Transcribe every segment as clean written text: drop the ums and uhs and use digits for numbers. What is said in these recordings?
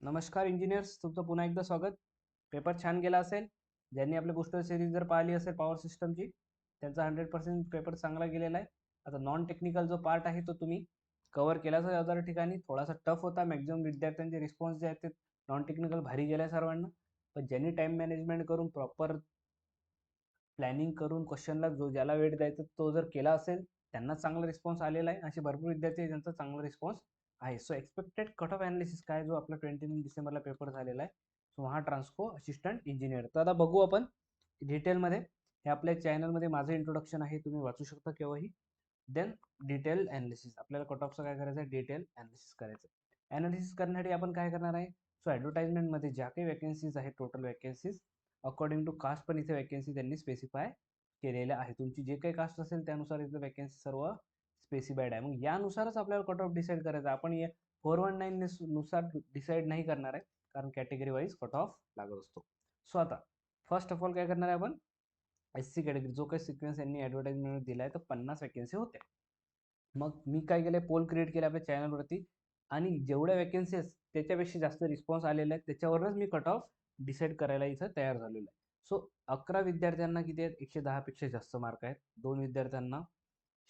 नमस्कार इंजिनियर्स, तुमचं पुन्हा एकदा स्वागत. पेपर छान गेला असेल. ज्यांनी आपली बूस्टर सिरीज जर पाहिली असेल पॉवर सिस्टमची, त्यांचा 100% पेपर चांगला गेलेला आहे. आता नॉन टेक्निकल जो पार्ट आहे तो तुम्ही कव्हर केलाच आहे. अदर ठिकाणी थोडासा टफ होता. मॅक्झिमम विद्यार्थ्यांचे रिस्पॉन्स जे आहेत ते नॉन टेक्निकल भारी गेले सर्वांना. पण ज्यांनी टाइम मॅनेजमेंट करून प्रॉपर प्लॅनिंग करून क्वेश्चनला ज्याला वेळ द्यायचा तो जर केला असेल, त्यांना चांगला रिस्पॉन्स आलेला आहे. असे भरपूर विद्यार्थी आहेत ज्यांचा चांगला रिस्पॉन्स आहे. So expected cut off analysis काय, जो आपला 29 डिसेंबरला पेपर झालेला आहे, सो हा ट्रान्सको असिस्टंट इंजिनियर. तर आता बघू आपण डिटेलमध्ये. हे आपल्या चॅनलमध्ये माझं इंट्रोडक्शन आहे, तुम्ही वाचू शकता केव्हाही. देन डिटेल अनालिसिस, आपल्याला कट ऑफचं काय करायचं आहे, डिटेल अनालिसिस करायचं. अनालिसिस करण्यासाठी आपण काय करणार आहे, सो ॲडव्हर्टाइजमेंटमध्ये ज्या काही वॅकन्सीज आहेत, total vacancies according to caste पण इथे वॅकन्सी त्यांनी स्पेसिफाय केलेल्या आहे. तुमची जे काही कास्ट असेल त्यानुसार इथे वॅकन्सी सर्व स्पेसिफाईड आहे. मग यानुसारच आपल्याला कट ऑफ डिसाईड करायचा. आपण 419 नुसार डिसाईड नाही करणार आहे, कारण कॅटेगरी वाईज कट ऑफ लागत असतो. सो आता फर्स्ट ऑफ ऑल काय करणार आहे आपण, SC कॅटेगरी जो काही सिक्वेन्स यांनी ॲडव्हर्टाइजमेंट दिला आहे तर 50 वॅकन्सी होत्या. मग मी काय केलंय, पोल क्रिएट केला आपल्या चॅनलवरती, आणि जेवढ्या वॅकन्सी आहेत त्याच्यापेक्षा जास्त रिस्पॉन्स आलेला आहे, त्याच्यावरच मी कट ऑफ डिसाईड करायला इथं तयार झालेलो आहे. सो 11 विद्यार्थ्यांना किती आहेत, 110 पेक्षा जास्त मार्क आहेत. 2 विद्यार्थ्यांना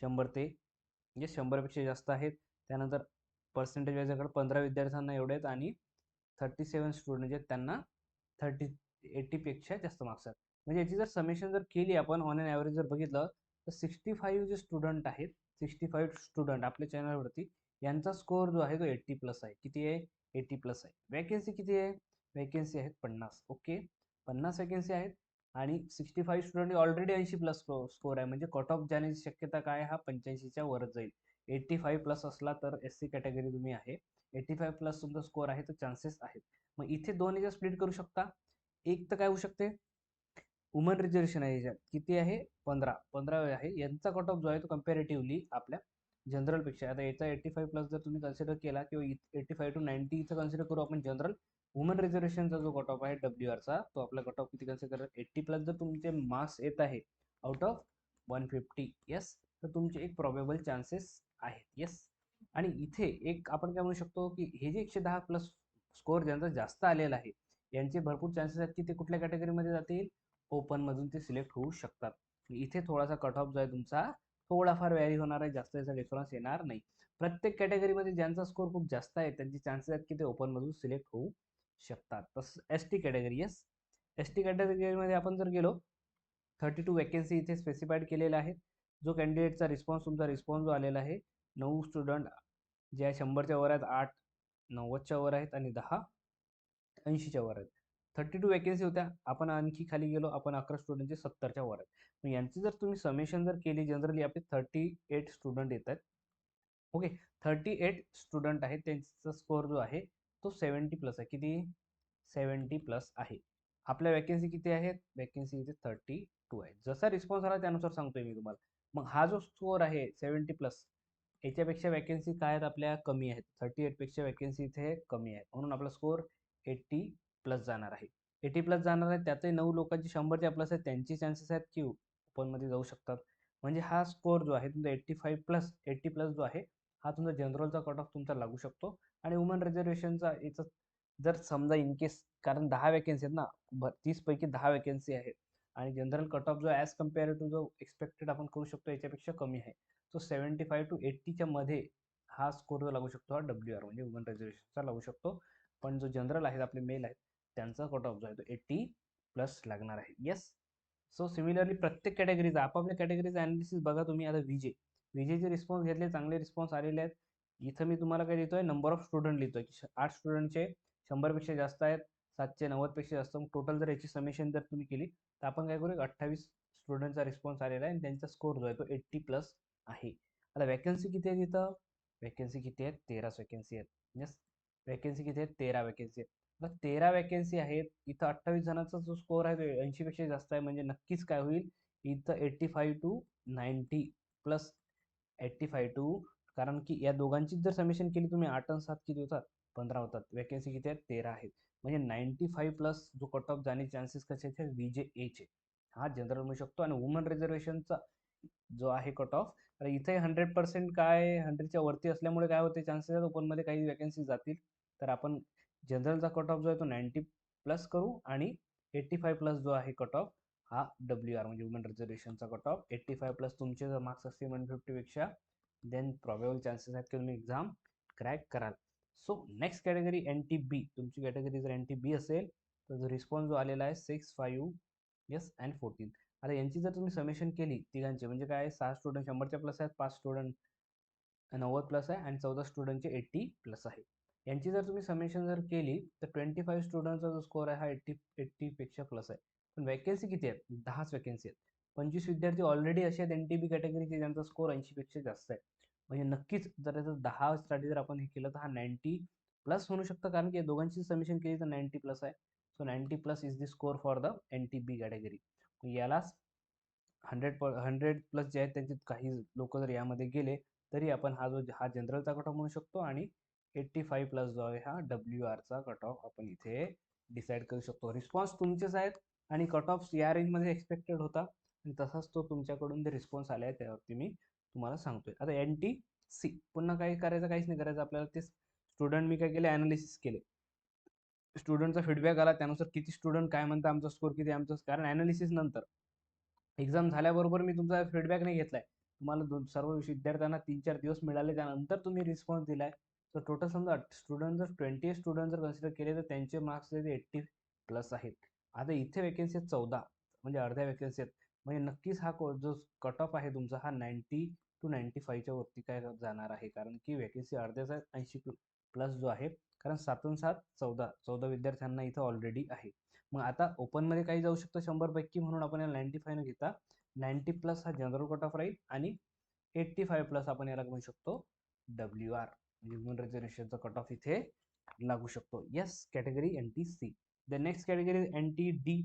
100 ते म्हणजे 100 पेक्षा जास्त आहेत. त्यानंतर पर्सेंटेज वाईज 15 विद्यार्थ्यांना एवढे आहेत, आणि 37 स्टुडंट जे त्यांना 80 पेक्षा जास्त मार्क्स आहेत. म्हणजे याची जर समेशन जर केली आपण ऑन अन ॲव्हरेज जर बघितलं तर 65 जे स्टुडंट आहेत, 65 स्टुडंट आपल्या चॅनलवरती, यांचा स्कोअर जो आहे तो 80 प्लस आहे. किती आहे, 80 प्लस आहे. वॅकन्सी किती आहे, वॅकन्सी आहेत 50. ओके, 50 वॅकन्सी आहेत, आणि 65 स्टुडंट ऑलरेडी 80 प्लस स्कोर आहे. म्हणजे कट ऑफ जाण्याची शक्यता काय, हा 85च्या वरच जाईल. 85 प्लस असला तर SC कॅटेगरी तुम्ही आहे, 85 प्लस तुमचा स्कोअर आहे तर चान्सेस आहेत. मग इथे दोन याच्या स्प्लिट करू शकता. एक तर काय होऊ शकते, वुमन रिझर्वेशन आहे, याच्यात किती आहे, 15 आहे. यांचा कट ऑफ जो आहे तो कम्पॅरेटिव्हली आपल्या जनरलपेक्षा, आता याचा 85 प्लस जर तुम्ही कन्सिडर केला, किंवा 85 to 90 इथं कन्सिडर करू आपण जनरल. वुमन रिझर्वेशनचा जो कट ऑफ आहे WRचा, तो आपला कट ऑफ किती कन्सिडर, 80 प्लस जर तुमचे मार्क्स येत आहे आउट ऑफ 150, येस, तर तुमचे एक प्रॉबेबल चान्सेस आहेत, येस. आणि इथे एक आपण काय म्हणू शकतो, की हे जे 110 प्लस स्कोअर ज्यांचा जास्त आलेला आहे, यांचे भरपूर चान्सेस आहेत की ते कुठल्या कॅटेगरीमध्ये जातील, ओपन मधून ते सिलेक्ट होऊ शकतात. इथे थोडासा कट ऑफ जो आहे तुमचा थोडाफार व्हॅरी होणार आहे, जास्त याचा डिफरन्स येणार नाही. प्रत्येक कॅटेगरीमध्ये ज्यांचा स्कोर खूप जास्त आहे त्यांची चान्सेस आहेत की ते ओपन मधून सिलेक्ट होऊ शकतात. तसं ST कॅटेगरी, येस, ST कॅटेगरीमध्ये आपण जर गेलो, 32 वॅकन्सी इथे स्पेसिफाईड केलेल्या आहेत. जो कॅन्डिडेटचा रिस्पॉन्स, तुमचा रिस्पॉन्स जो आलेला आहे, 9 स्टुडंट जे 100च्या वर आहेत, 8 90च्या वर आहेत, आणि 10 80च्या वर आहेत. 32 वॅकन्सी होत्या. आपण आणखी खाली गेलो, आपण 11 स्टुडंटचे 70च्या वर आहेत. मग यांची जर तुम्ही समेशन जर केली, जनरली आपले 38 स्टुडंट येतात. ओके, 38 स्टुडंट आहेत, त्यांचा स्कोअर जो आहे तो 70 प्लस आहे. किती, 70 प्लस आहे. आपल्या वॅकन्सी किती आहेत, वॅकन्सी इथे 32 आहे. जसा रिस्पॉन्स आला त्यानुसार सांगतोय मी तुम्हाला. मग हा जो स्कोअर आहे 70 प्लस, याच्यापेक्षा वॅकन्सी काय आहेत, आपल्या कमी आहेत. 38 पेक्षा वॅकन्सी इथे कमी आहे, म्हणून आपला स्कोअर 80 प्लस जाणार आहे. 80 प्लस जाणार आहे, त्यातही 9 लोकांची 100च्या प्लस आहेत, त्यांची चान्सेस आहेत की ओपनमध्ये जाऊ शकतात. म्हणजे हा स्कोअर जो आहे तुमचा 85 प्लस 80 प्लस जो आहे, हा तुमचा जनरलचा कट ऑफ तुमचा लागू शकतो. आणि वुमन रिझर्वेशनचा याचा जर समजा इन केस, कारण 10 वॅकन्सी आहेत ना, 30 पैकी 10 वॅकन्सी आहेत, आणि जनरल कट ऑफ जो ॲज कम्पेअर टू जो एक्सपेक्टेड आपण करू शकतो याच्यापेक्षा कमी आहे. तो 75 to 80च्या मध्ये हा स्कोर जो लागू शकतो, हा WR म्हणजे वुमन रिझर्वेशनचा लागू शकतो. पण जो जनरल आहेत, आपले मेल आहेत, त्यांचा कट ऑफ जो आहे तो 80 प्लस लागणार आहे, येस. सो सिमिलरली प्रत्येक कॅटेगरीचा आपापल्या कॅटेगरीचा अनालिसिस बघा तुम्ही. आता विजेचे रिस्पॉन्स घेतले, चांगले रिस्पॉन्स आलेले आहेत. इथं मी तुम्हाला काय देतोय, नंबर ऑफ स्टुडंट लिहितोय की 8 स्टुडंटचे 100पेक्षा जास्त आहेत, 7चे 90पेक्षा जास्त. मग टोटल जर याची समेशन जर तुम्ही केली तर आपण काय करू, 28 स्टुडंटचा रिस्पॉन्स आलेला आहे, आणि त्यांचा स्कोर जो आहे तो 80 प्लस आहे. आता वॅकन्सी किती आहे तिथं, वॅकन्सी किती आहेत, 13 वॅकन्सी आहेत, यस. वॅकन्सी किती आहेत, 13 वॅकन्सी आहेत. मग 13 वॅकन्सी आहेत, इथं 28 जणांचा जो स्कोअर आहे तो 80 पेक्षा जास्त आहे. म्हणजे नक्कीच काय होईल, इथं 85 to 90 प्लस 85 टू, कारण की या दोघांची जर समेशन केली तुम्ही, 8 आणि 7 किती होतात, 15 होतात. वॅकन्सी किती आहेत, 13 आहेत. म्हणजे 95 प्लस जो कट ऑफ जाण्याचे चान्सेस कसे आहेत, VJAचे हा जनरल म्हणू शकतो. आणि वुमन रिझर्वेशनचा जो आहे कट ऑफ, तर इथे 100% काय 100च्या वरती असल्यामुळे काय होते, चान्सेस आहेत ओपनमध्ये काही वॅकन्सी जातील. तर आपण जनरलचा कट ऑफ जो आहे तो 90 प्लस करू आणि 85 प्लस जो आहे कट ऑफ हा WR म्हणजे वुमेन रिझर्वेशनचा कट ऑफ 85 प्लस तुमचे जर मार्क्स असतील 150 पेक्षा देन प्रॉबेबल चान्सेस आहेत की तुम्ही एक्झाम क्रॅक कराल. So next category NTB. तुमची कॅटेगरी जर NTB असेल तर जो रिस्पॉन्स जो आलेला आहे 6, 5 यस अँड 14. आता यांची जर तुम्ही समेशन केली तिघांचे म्हणजे काय 6 स्टुडंट 100च्या प्लस आहेत, 5 स्टुडंट 90 प्लस आहे आणि 14 स्टुडंटचे 80 प्लस आहे. यांची जर तुम्ही समेशन जर केली तर 25 स्टुडंटचा जो स्कोर आहे हा 80 पेक्षा प्लस आहे. पण वॅकन्सी किती आहेत? 10च वॅकन्सी आहेत. 25 विद्यार्थी ऑलरेडी असे आहेत NTB कॅटेगरीचे ज्यांचा स्कोर 80 पेक्षा जास्त आहे. म्हणजे नक्कीच जर त्याचं 10 साठी जर आपण हे केलं तर हा 90 प्लस होऊ शकतं, कारण की दोघांची समेशन केली तर 90 प्लस आहे. So 90 plus is the score for the NTB category. यालाच 100 प्लस जे आहेत त्यांचे काही लोक जर यामध्ये गेले तरी आपण हा जनरलचा कट ऑफ म्हणू शकतो आणि 85 प्लस जो आहे हा WRचा कट ऑफ आपण इथे डिसाईड करू शकतो. रिस्पॉन्स तुमचेच आहेत आणि कट ऑफ या रेंजमध्ये एक्सपेक्टेड होता आणि तसाच तो तुमच्याकडून जे रिस्पॉन्स आला आहे त्यावरती मी तुम्हाला सांगतोय. आता NTC पुन्हा काही करायचं, काहीच नाही करायचं आपल्याला. ते स्टुडंट मी काय केले, ॲनालिसिस केले. स्टुडंटचा फीडबॅक आला त्यानुसार किती स्टुडंट काय म्हणतात, आमचा स्कोर किती आमचं, कारण ॲनालिसिस नंतर एक्झाम झाल्याबरोबर मी तुमचा फीडबॅक नाही घेतलाय. तुम्हाला सर्व विद्यार्थ्यांना 3-4 दिवस मिळाले त्यानंतर तुम्ही रिस्पॉन्स दिलाय. तर टोटल समजा स्टुडंट जर 20 स्टुडंट जर कन्सिडर केले तर त्यांचे मार्क्स जे 80 प्लस आहेत. आता इथे वॅकन्सी आहेत 14 म्हणजे अर्ध्या वॅकन्सी आहेत. म्हणजे नक्कीच हा जो कट ऑफ आहे तुमचा हा 90 to 95च्या वरती काय जाणार आहे, कारण की वॅकन्सी अर्ध्याच आहेत 80 प्लस जो आहे, कारण 7 आणि 7 14 विद्यार्थ्यांना इथं ऑलरेडी आहे. मग आता ओपनमध्ये काही जाऊ शकतं 100 पैकी, म्हणून आपण याला 95 न घेता 90 प्लस हा जनरल कट ऑफ राहील आणि 85 प्लस आपण याला म्हणू शकतो WR म्हणजे वुमेन रिझर्वेशनचा कट ऑफ इथे लागू शकतो. Yes, category NTC. The next category NTD.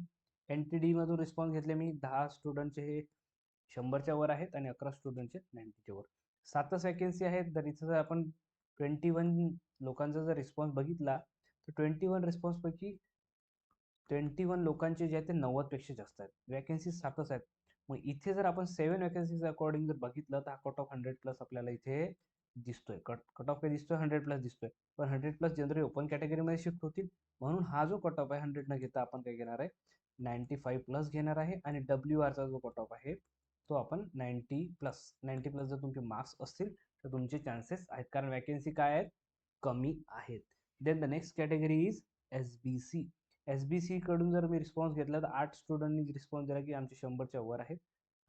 NTD मधून रिस्पॉन्स घेतले मी. 10 स्टुडंटचे हे 100च्या वर आहेत आणि 11 स्टुडंटचे 90च्या वर. 7च वॅकन्सी आहेत. तर इथं जर आपण 21 लोकांचा जर रिस्पॉन्स बघितला तर 21 रिस्पॉन्स पैकी 21 लोकांचे जे आहेत ते 90 पेक्षा जास्त आहेत. वॅकन्सी 7च आहेत. मग इथे जर आपण 7 वॅकन्सीज अकॉर्डिंग जर बघितलं तर हा कट ऑफ 100 प्लस आपल्याला इथे दिसतोय. कट ऑफ काय दिसतोय? 100 प्लस दिसतोय. पण 100 प्लस जनरली ओपन कॅटेगरीमध्ये शिफ्ट होतील, म्हणून हा जो कट ऑफ आहे 100 न घेता आपण काय घेणार आहे 95 प्लस घेणार आहे आणि WRचा जो कट ऑफ आहे तो आपण 90 प्लस. 90 प्लस जर तुमचे मार्क्स असतील तर तुमचे चान्सेस आहेत, कारण वॅकन्सी काय आहेत? कमी आहेत. Then the next category is SBC. SBC कडून जर मी रिस्पॉन्स घेतला तर 8 स्टुडंटनी रिस्पॉन्स दिला की आमचे 100च्या वर आहेत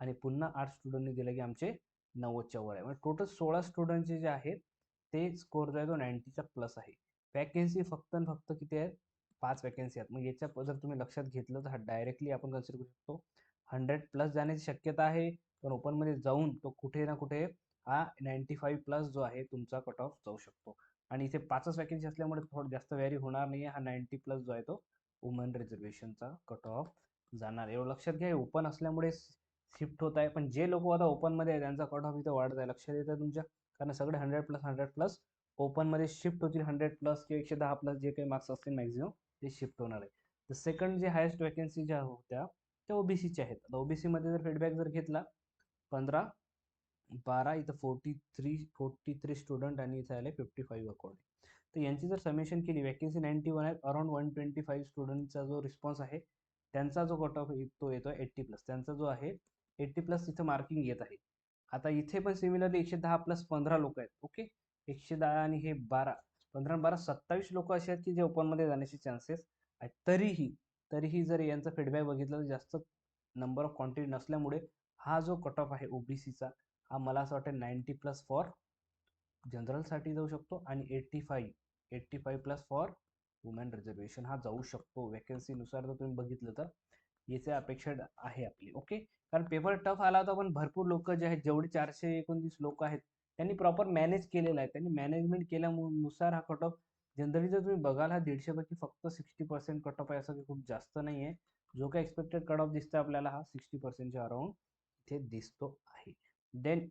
आणि पुन्हा 8 स्टुडंटनी दिला की आमचे 90च्या वर आहे. म्हणजे टोटल 16 स्टुडंटचे जे आहेत ते स्कोर जो आहे तो 90च्या प्लस आहे. वॅकन्सी फक्त आणि फक्त किती आहेत? 5 वॅकन्सी आहेत. मग याच्या जर तुम्ही लक्षात घेतलं तर हा डायरेक्टली आपण कन्सिडर करू शकतो 100 प्लस जाण्याची शक्यता आहे, पण ओपनमध्ये जाऊन तो कुठे ना कुठे हा 95 प्लस जो आहे तुमचा कट ऑफ जाऊ शकतो. आणि इथे 5च वॅकन्सी असल्यामुळे थोडं जास्त व्हॅरी होणार नाही. हा 90 प्लस जो आहे तो वुमन रिझर्वेशनचा कट ऑफ जाणार. एवढं लक्षात घ्या, ओपन असल्यामुळे शिफ्ट होत आहे, पण जे लोक आता ओपनमध्ये आहे त्यांचा कट ऑफ इथे वाढत आहे. लक्षात येतं तुमच्या, कारण सगळे 100 प्लस ओपनमध्ये शिफ्ट होतील. 100 प्लस किंवा 110 प्लस जे काही मार्क्स असतील मॅक्झिमम ते शिफ्ट होणार आहे. तर सेकंड जे हायेस्ट वॅकन्सी ज्या होत्या त्या ओबीसीच्या आहेत. आता ओबीसीमध्ये जर फीडबॅक जर घेतला 15 12 इथं 43 स्टुडंट आणि इथे आले 55 अकॉर्डिंग. तर यांची जर समेशन केली वॅकन्सी 91 आहे, अराउंड 125 स्टुडंटचा जो रिस्पॉन्स आहे त्यांचा जो कट ऑफ तो येतो 80 प्लस. त्यांचा जो आहे 80 प्लस इथं मार्किंग येत आहे. आता इथे पण सिमिलरली 110 प्लस 15 लोक आहेत. ओके, 110 आणि हे 12 15 12 27 लोक असे आहेत की जे ओपनमध्ये जाण्याचे चान्सेस आहेत. तरीही जर यांचा फीडबॅक बघितला तर जास्त नंबर ऑफ क्वांटिटी नसल्यामुळे हा जो कट ऑफ आहे ओबीसीचा हा मला असं वाटतं 90 प्लस फॉर जनरलसाठी जाऊ शकतो आणि 85 प्लस फॉर वुमेन रिझर्वेशन हा जाऊ शकतो. वॅकन्सीनुसार जर तुम्ही बघितलं तर याची अपेक्षा आहे आपली. ओके, कारण पेपर टफ आला होता पण भरपूर लोक जे आहेत, जेवढे 429 लोक आहेत त्यांनी प्रॉपर मॅनेज केलेला आहे. त्यांनी मॅनेजमेंट केल्यानुसार हा कट ऑफ जनरली जर तुम्ही बघाल हा 150 पैकी फक्त 60% कट ऑफ आहे, असं काही खूप जास्त नाही आहे. जो काही एक्सपेक्टेड कट ऑफ दिसतो आपल्याला हा 60%च्या अराउंड इथे दिसतो आहे. देन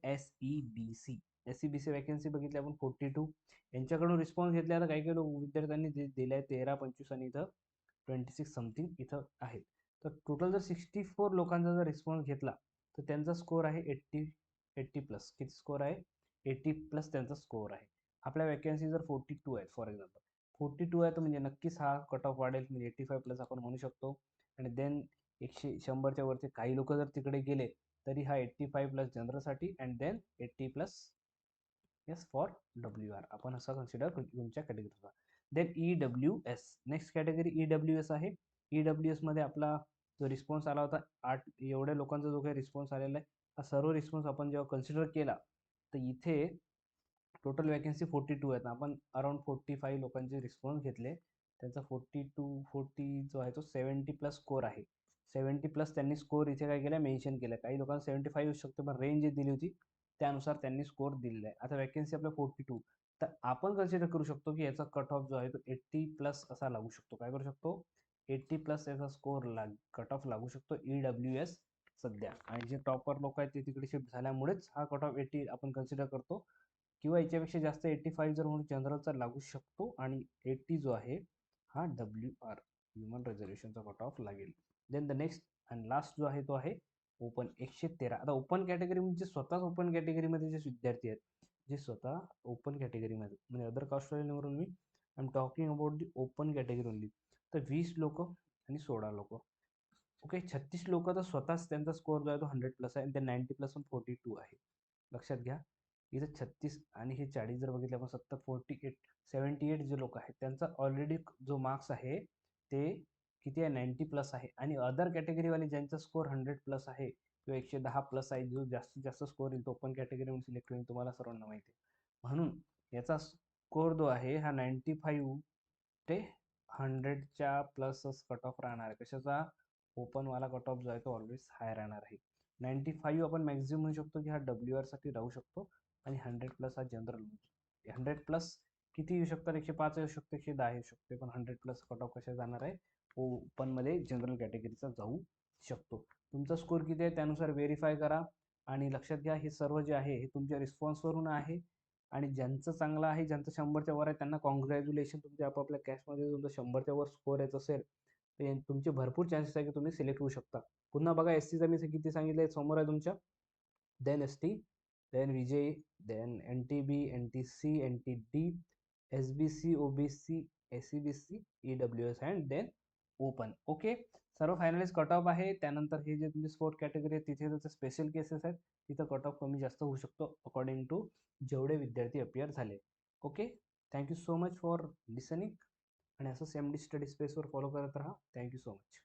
SEBC वॅकन्सी बघितली आपण 42. यांच्याकडून रिस्पॉन्स घेतला तर काही काही विद्यार्थ्यांनी दिलाय 13 25 आणि इथं 26 समथिंग इथं आहेत. तर टोटल जर 64 लोकांचा जर रिस्पॉन्स घेतला तर त्यांचा स्कोर आहे 80 प्लस. किती स्कोर आहे? 80 प्लस त्यांचा स्कोर आहे. आपल्या वॅकन्सी जर 42 आहेत फॉर एक्झाम्पल, 42 आहे तर म्हणजे नक्कीच हा कट ऑफ वाढेल, म्हणजे 85 प्लस आपण म्हणू शकतो. आणि देन 100च्या वरती काही लोक जर तिकडे गेले तरी हा 85 प्लस जनरलसाठी and then 80 plus yes for WR आपण असं कन्सिडर तुमच्या कॅटेगरीचा. Then EWS next category EWS आहे. EWS मध्ये आपला जो रिस्पॉन्स आला होता 8 एवढ्या लोकांचा जो काही रिस्पॉन्स आलेला आहे, हा सर्व रिस्पॉन्स आपण जेव्हा कन्सिडर केला तर इथे टोटल वॅकन्सी 42 आहेत. आपण अराउंड 45 लोकांचे रिस्पॉन्स घेतले. त्यांचा 40 जो आहे तो 70 प्लस स्कोर आहे. 70 प्लस त्यांनी स्कोर इथे काय केलं मेन्शन केलं. काही लोकांना 75 येऊ शकते पण रेंज जी दिली होती त्यानुसार त्यांनी स्कोर दिलेला आहे. आता वॅकन्सी आपल्या 42 तर आपण कन्सिडर करू शकतो की याचा कट ऑफ जो आहे तो 80 प्लस असा लागू शकतो. काय करू शकतो 80 प्लस याचा स्कोर कट ऑफ लागू शकतो EWS सध्या. आणि जे टॉपर लोक आहेत ते तिकडे शिफ्ट झाल्यामुळेच हा कट ऑफ 80 आपण कन्सिडर करतो. किंवा याच्यापेक्षा जास्त 85 जर म्हणून जनरलचा लागू शकतो आणि 80 जो आहे हा WR ह्युमन रिझर्वेशनचा कट ऑफ लागेल. Then the next and last जो आहे तो आहे ओपन 113. आता ओपन कॅटेगरी म्हणजे स्वतःच ओपन कॅटेगरीमध्ये जे विद्यार्थी आहेत जे स्वतः ओपन कॅटेगरीमध्ये म्हणजे अदर कास्टवाल्यावरून मी I am talking about the open category only. तर 20 लोक आणि 16 लोक ओके 36 लोक तर स्वतःच त्यांचा स्कोअर जो आहे तो 100 प्लस आहे आणि ते 90 प्लस 42 आहे. लक्षात घ्या इथं 36 आणि हे 40 जर बघितले आपण 70 48 78 जे लोक आहेत त्यांचा ऑलरेडी जो मार्क्स आहे ते किती आहे 90 प्लस आहे. आणि अदर कॅटेगरीवाले ज्यांचा स्कोअर 100 प्लस आहे किंवा 110 प्लस आहे जो जास्तीत जास्त स्कोअर येईल तो ओपन कॅटेगरीमध्ये सिलेक्ट होईल तुम्हाला सर्वांना माहिती आहे. म्हणून याचा स्कोअर जो आहे हा 95 ते 100च्या प्लसच कट ऑफ राहणार आहे. कशाचा ओपनवाला कट ऑफ जो आहे तो ऑलवेज हाय राहणार आहे. 95 आपण मॅक्झिमम म्हणू शकतो की हा WR साठी राहू शकतो आणि 100 प्लस हा जनरल. 100 प्लस किती येऊ शकतात 105 येऊ शकतो 110 येऊ शकते पण 100 प्लस कट ऑफ कशा जाणार आहे ओपनमध्ये जनरल कॅटेगरीचा जाऊ शकतो. तुमचा स्कोर किती आहे त्यानुसार व्हेरीफाय करा. आणि लक्षात घ्या हे सर्व जे आहे हे तुमच्या रिस्पॉन्सवरून आहे. आणि ज्यांचं चांगलं आहे ज्यांचं 100च्या वर आहे त्यांना कॉंग्रॅच्युलेशन. तुमच्या आपापल्या कॅशमध्ये तुमचा 100च्या वर स्कोर येत असेल तर तुमचे भरपूर चान्सेस आहे की तुम्ही सिलेक्ट होऊ शकता. पुन्हा बघा SCचा मी किती सांगितलं समोर आहे तुमच्या. Then ST then VJ then NTB NTC NTD SBC OBC SCBC EWS and then open. Okay सर्व फायनलिस्ट कट ऑफ आहे. त्यानंतर हे जे तुमचे स्पोर्ट कॅटेगरी आहे तिथे त्याचे स्पेशल केसेस आहेत तिथं कट ऑफ कमी जास्त होऊ शकतो अकॉर्डिंग टू जेवढे विद्यार्थी अपियर झाले. Okay thank you so much for listening आणि असंच MD स्टडी स्पेसवर फॉलो करत राहा. Thank you so much.